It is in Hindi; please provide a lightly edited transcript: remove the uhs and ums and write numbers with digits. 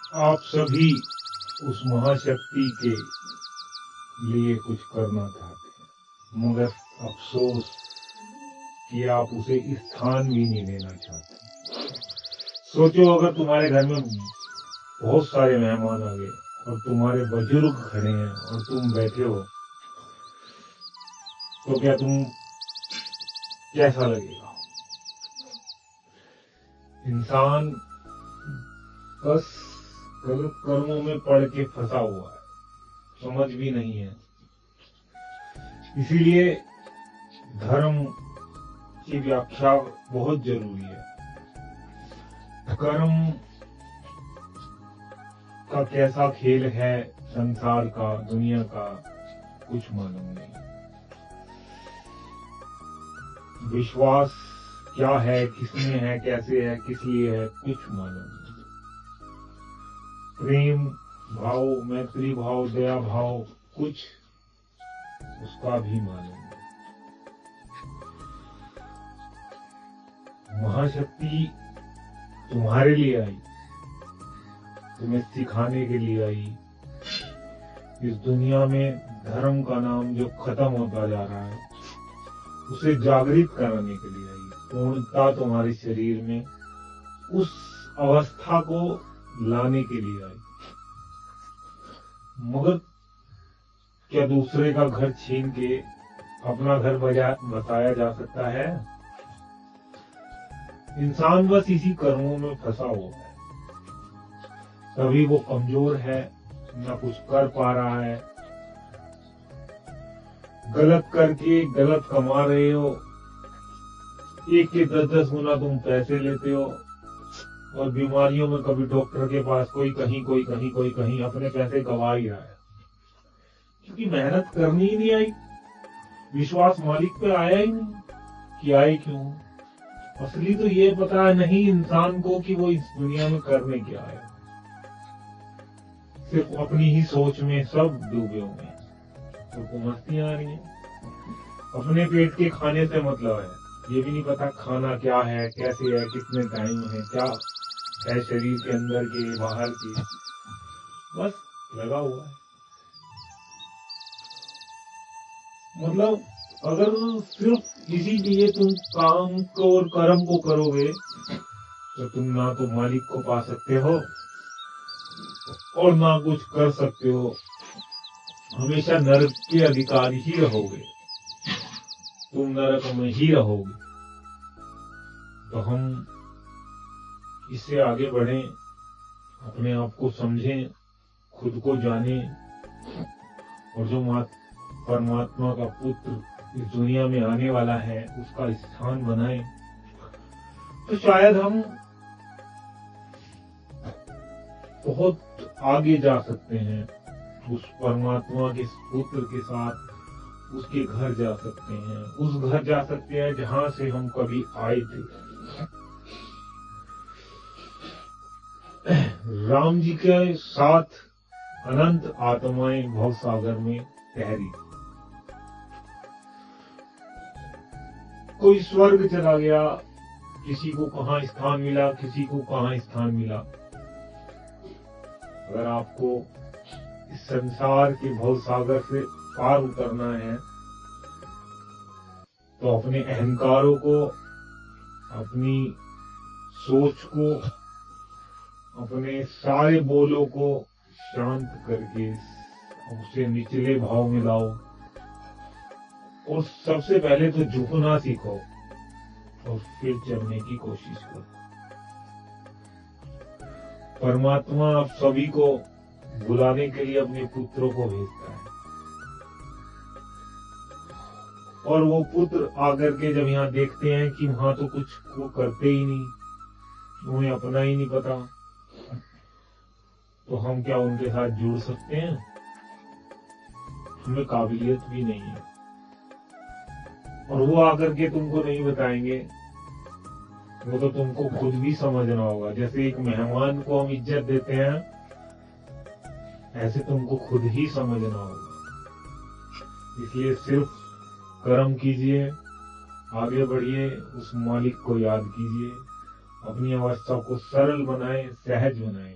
आप सभी उस महाशक्ति के लिए कुछ करना चाहते हैं, मगर अफसोस कि आप उसे स्थान भी नहीं देना चाहते। सोचो अगर तुम्हारे घर में बहुत सारे मेहमान आ गए और तुम्हारे बुजुर्ग खड़े हैं और तुम बैठे हो, तो क्या तुम कैसा लगेगा? इंसान बस गलत कर्मों में पड़ के फंसा हुआ है, समझ भी नहीं है। इसीलिए धर्म की व्याख्या बहुत जरूरी है। कर्म का कैसा खेल है संसार का, दुनिया का, कुछ मालूम नहीं। विश्वास क्या है, किसमें है, कैसे है, किस लिए है, कुछ मालूम नहीं। प्रेम भाव, मैत्री भाव, दया भाव, कुछ उसका भी मालूम नहीं। महाशक्ति तुम्हारे लिए आई, तुम्हें सिखाने के लिए आई। इस दुनिया में धर्म का नाम जो खत्म होता जा रहा है, उसे जागृत कराने के लिए आई। पूर्णता तुम्हारे शरीर में उस अवस्था को लाने के लिए आई। मगर क्या दूसरे का घर छीन के अपना घर बसाया जा सकता है? इंसान बस इसी कर्मों में फंसा हुआ है। तभी वो कमजोर है, ना कुछ कर पा रहा है। गलत करके गलत कमा रहे हो, एक के 10-10 गुना तुम पैसे लेते हो, और बीमारियों में कभी डॉक्टर के पास, कोई कहीं, कोई कहीं, कोई कहीं, अपने पैसे गवा ही रहा है। क्योंकि मेहनत करनी ही नहीं आई, विश्वास मालिक पे आया ही नहीं कि आए क्यों। असली तो ये पता नहीं इंसान को कि वो इस दुनिया में करने क्या आया। सिर्फ अपनी ही सोच में सब डूबे हुए हैं, सबको मस्तियां आ रही हैं। अपने पेट के खाने से मतलब है, ये भी नहीं पता खाना क्या है, कैसे है, कितने टाइम है, क्या है शरीर के अंदर के, बाहर के, बस लगा हुआ है। मतलब अगर सिर्फ इसीलिए तुम काम को और कर्म को करोगे, तो तुम ना तो मालिक को पा सकते हो और ना कुछ कर सकते हो। हमेशा नरक के अधिकारी ही रहोगे, तुम नरक में ही रहोगे। तो हम इससे आगे बढ़ें, अपने आप को समझें, खुद को जानें, और जो परमात्मा का पुत्र इस दुनिया में आने वाला है उसका स्थान बनाएं। तो शायद हम बहुत आगे जा सकते हैं, उस परमात्मा के पुत्र के साथ उसके घर जा सकते हैं, उस घर जा सकते हैं जहां से हम कभी आए थे। राम जी के साथ अनंत आत्माएं भवसागर में तैरी। कोई स्वर्ग चला गया, किसी को कहां स्थान मिला, किसी को कहां स्थान मिला। अगर आपको इस संसार के भवसागर से पार उतरना है, तो अपने अहंकारों को, अपनी सोच को, अपने सारे बोलों को शांत करके उसे निचले भाव में लाओ, और सबसे पहले तो झुकना सीखो और फिर चलने की कोशिश करो। परमात्मा आप सभी को बुलाने के लिए अपने पुत्रों को भेजता है, और वो पुत्र आकर के जब यहाँ देखते हैं कि वहां तो कुछ वो करते ही नहीं, उन्हें अपना ही नहीं पता, तो हम क्या उनके साथ जुड़ सकते हैं? हमें काबिलियत भी नहीं है, और वो आकर के तुमको नहीं बताएंगे, वो तो तुमको खुद भी समझना होगा। जैसे एक मेहमान को हम इज्जत देते हैं, ऐसे तुमको खुद ही समझना होगा। इसलिए सिर्फ कर्म कीजिए, आगे बढ़िए, उस मालिक को याद कीजिए, अपनी अवस्था को सरल बनाएं, सहज बनाएं।